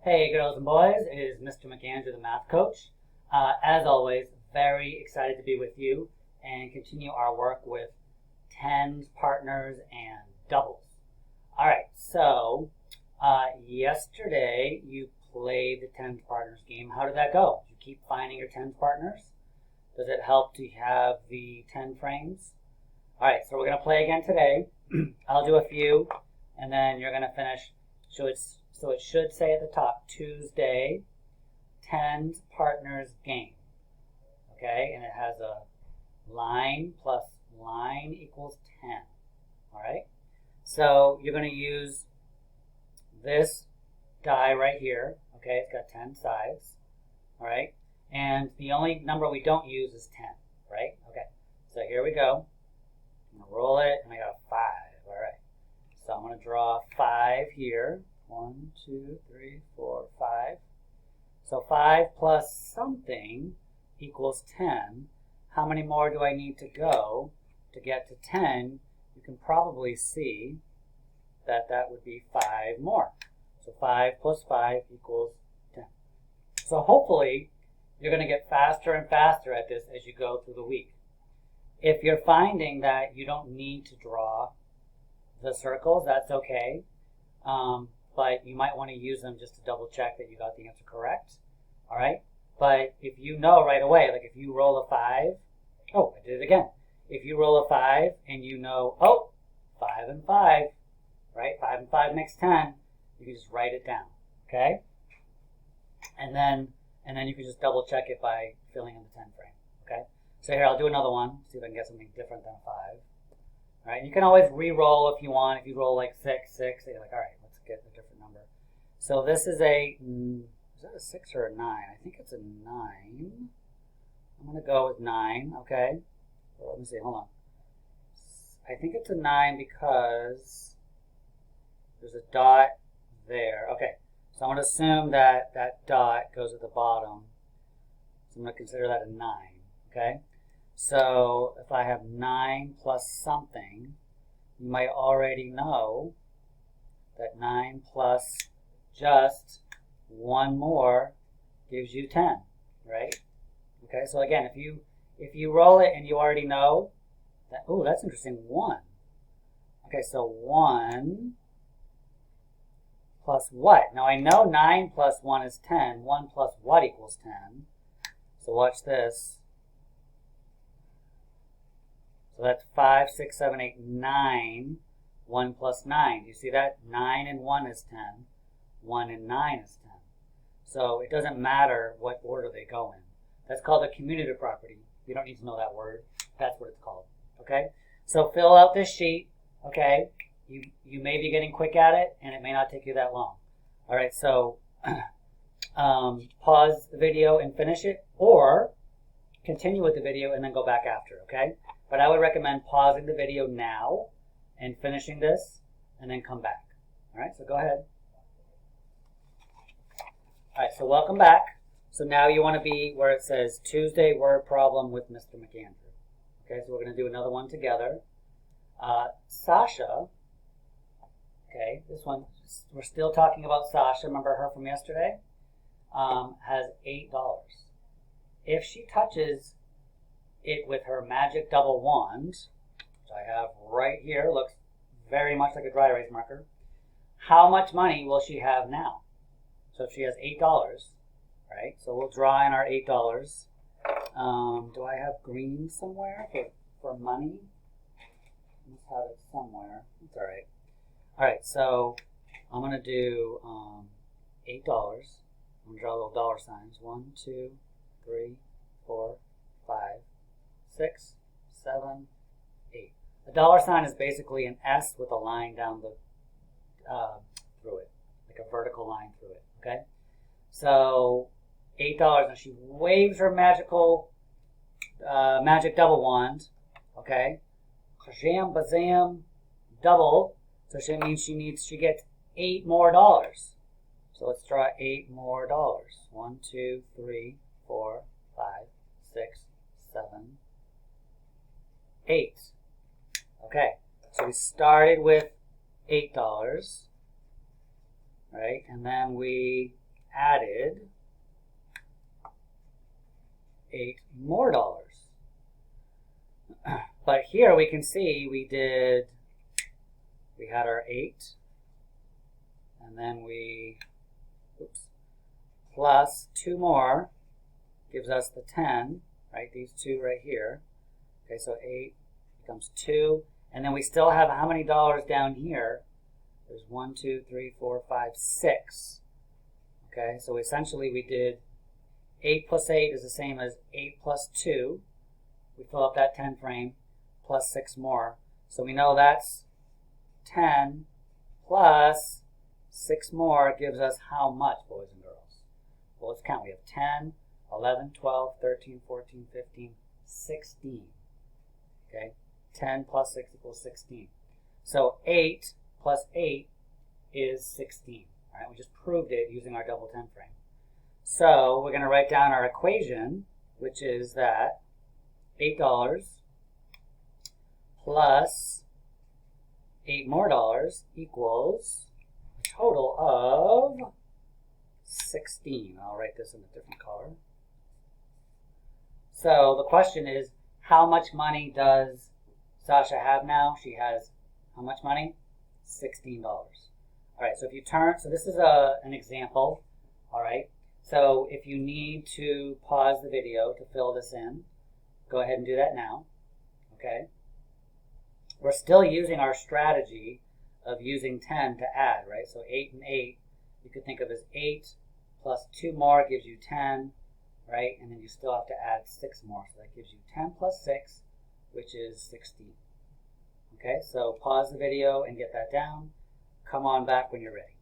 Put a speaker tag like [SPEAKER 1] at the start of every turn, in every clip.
[SPEAKER 1] Hey girls and boys, it is Mr. McAndrew, the math coach. As always, very excited to be with you and continue our work with tens, partners, and doubles. Alright, so yesterday you played the tens partners game. How did that go? Did you keep finding your tens partners? Does it help to have the 10 frames? Alright, so we're going to play again today. I'll do a few and then you're going to finish. So it should say at the top, Tuesday, tens partners game. Okay, and it has a line plus line equals 10. All right, so you're going to use this die right here. Okay, it's got 10 sides. All right, and the only number we don't use is 10, right? Okay, so here we go. I'm going to roll it, and I got a 5. All right, so I'm going to draw 5 here. 1, 2, 3, 4, 5. So 5 plus something equals 10. How many more do I need to go to get to 10? You can probably see that that would be 5 more. So 5 plus 5 equals 10. So hopefully you're going to get faster and faster at this as you go through the week. If you're finding that you don't need to draw the circles, that's okay. But you might want to use them just to double check that you got the answer correct. All right? But if you know right away, like if you roll a 5, oh, I did it again. If you roll a 5 and you know, oh, 5 and 5, right? 5 and 5 makes 10. You can just write it down, okay? And then you can just double check it by filling in the 10 frame, okay? So here, I'll do another one, see if I can get something different than a 5. All right? You can always re-roll if you want. If you roll like 6, you're like, all right, let's get a different number. So this is that a 6 or a 9? I think it's a 9. I'm going to go with 9, okay? Well, let me see, hold on. I think it's a 9 because there's a dot there. Okay, so I'm going to assume that that dot goes at the bottom. So I'm going to consider that a 9, okay? So if I have 9 plus something, you might already know that 9 plus just one more gives you 10, right? Okay, so again, if you roll it and you already know that, oh, that's interesting, 1. Okay, so 1 plus what? Now I know 9 plus 1 is 10. 1 plus what equals 10? So watch this. So that's 5, 6, 7, 8, 9. 1 plus 9. You see that? 9 and 1 is 10. 1 and 9 is 10. So it doesn't matter what order they go in. That's called a commutative property. You don't need to know that word. That's what it's called. Okay? So fill out this sheet. Okay? You may be getting quick at it, and it may not take you that long. All right, so pause the video and finish it, or continue with the video and then go back after, okay? But I would recommend pausing the video now and finishing this, and then come back. All right, so go ahead. All right, so welcome back. So now you want to be where it says Tuesday word problem with Mr. McAndrew. Okay, so we're going to do another one together. Sasha, okay, this one, we're still talking about Sasha, remember her from yesterday, has $8. If she touches it with her magic double wand, which I have right here, looks very much like a dry erase marker, how much money will she have now? So if she has $8, right, so we'll draw in our $8. Do I have green somewhere for money? I must have it somewhere. It's all right. All right, so I'm going to do $8. I'm going to draw little dollar signs. 1, 2, 3, 4, 5, 6, 7, 8. A dollar sign is basically an S with a line down the through it, like a vertical line through it. Okay, so $8, and she waves her magic double wand. Okay, kazam bazam, double. So she means she gets $8 more. So let's draw $8 more. 1, 2, 3, 4, 5, 6, 7, 8. Okay, so we started with $8, right? And then we added $8 more. But here we can see we had our 8, and then plus 2 more gives us the 10, right? These two right here. Okay, so 8 becomes 2, and then we still have how many dollars down here? There's 1, 2, 3, 4, 5, 6. Okay, so essentially we did 8 plus 8 is the same as 8 plus 2. We fill up that 10 frame plus 6 more. So we know that's 10 plus 6 more gives us how much, boys and girls? Well, let's count. We have 10, 11, 12, 13, 14, 15, 16. Okay, 10 plus 6 equals 16. So 8 plus 8 is 16. All right, we just proved it using our double 10 frame. So we're going to write down our equation, which is that $8 plus $8 more equals a total of 16. I'll write this in a different color. So the question is, how much money does Sasha have now? She has how much money? $16. All right, so if you turn, so this is an example, all right? So if you need to pause the video to fill this in, go ahead and do that now, okay? We're still using our strategy of using 10 to add, right? So 8 and 8, you could think of as 8 plus 2 more gives you 10, right? And then you still have to add 6 more, so that gives you 10 plus 6, which is 16. Okay, so pause the video and get that down. Come on back when you're ready.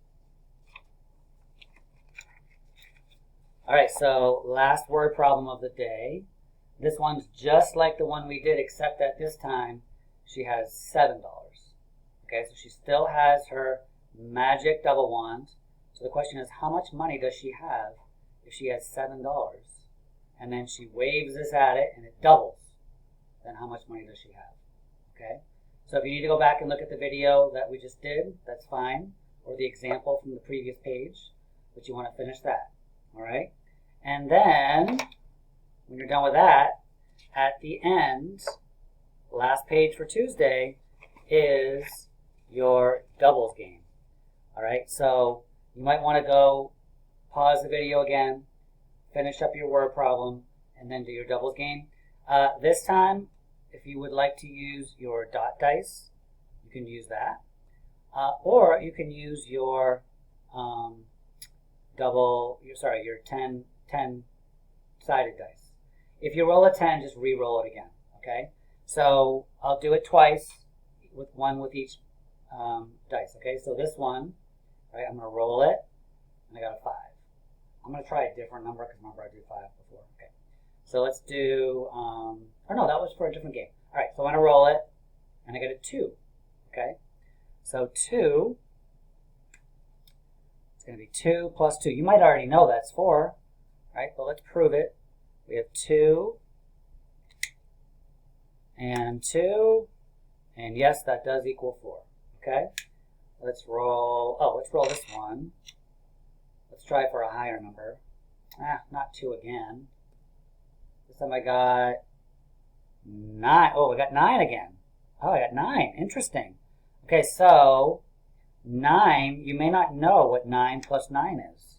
[SPEAKER 1] All right, so last word problem of the day. This one's just like the one we did, except that this time she has $7. Okay, so she still has her magic double wand. So the question is, how much money does she have if she has $7? And then she waves this at it and it doubles. Then how much money does she have? Okay, so if you need to go back and look at the video that we just did, that's fine. Or the example from the previous page, but you want to finish that. All right, and then when you're done with that, at the end, last page for Tuesday is your doubles game. All right, so you might want to go pause the video again, finish up your word problem, and then do your doubles game. This time, if you would like to use your dot dice, you can use that. Or you can use your your 10-sided dice. If you roll a 10, just re-roll it again, okay? So I'll do it twice, with one with each dice, okay? So this one, right, I'm going to roll it, and I got a 5. I'm going to try a different number, because remember I did 5 before, okay? So let's do, oh no, that was for a different game. All right, so I'm going to roll it, and I get a 2, okay? So 2, it's going to be 2 plus 2. You might already know that's 4, right? But let's prove it. We have 2 and 2, and yes, that does equal 4, okay? Let's roll this one. Let's try for a higher number. Not 2 again. This time I got 9. Oh, I got 9 again. Oh, I got 9. Interesting. Okay, so 9, you may not know what 9 plus 9 is,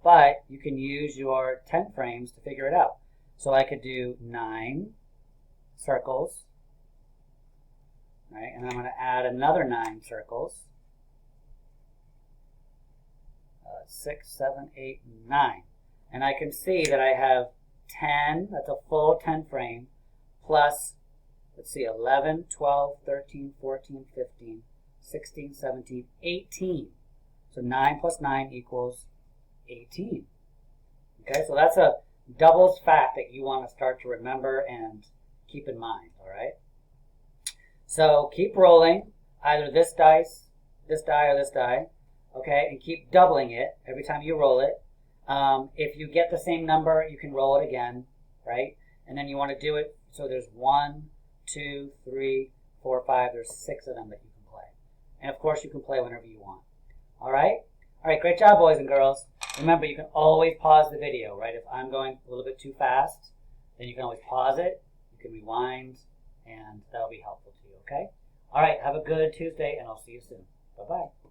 [SPEAKER 1] but you can use your 10 frames to figure it out. So I could do 9 circles, right? And I'm going to add another 9 circles. 6, 7, 8, 9. And I can see that I have 10, that's a full 10 frame, plus, let's see, 11, 12, 13, 14, 15, 16, 17, 18. So 9 plus 9 equals 18. Okay, so that's a doubles fact that you want to start to remember and keep in mind, all right? So keep rolling, either this die, or this die, okay, and keep doubling it every time you roll it. If you get the same number, you can roll it again, right? And then you want to do it so there's 1, 2, 3, 4, 5. There's 6 of them that you can play. And of course, you can play whenever you want. All right? All right, great job, boys and girls. Remember, you can always pause the video, right? If I'm going a little bit too fast, then you can always pause it. You can rewind, and that'll be helpful to you, okay? All right, have a good Tuesday, and I'll see you soon. Bye-bye.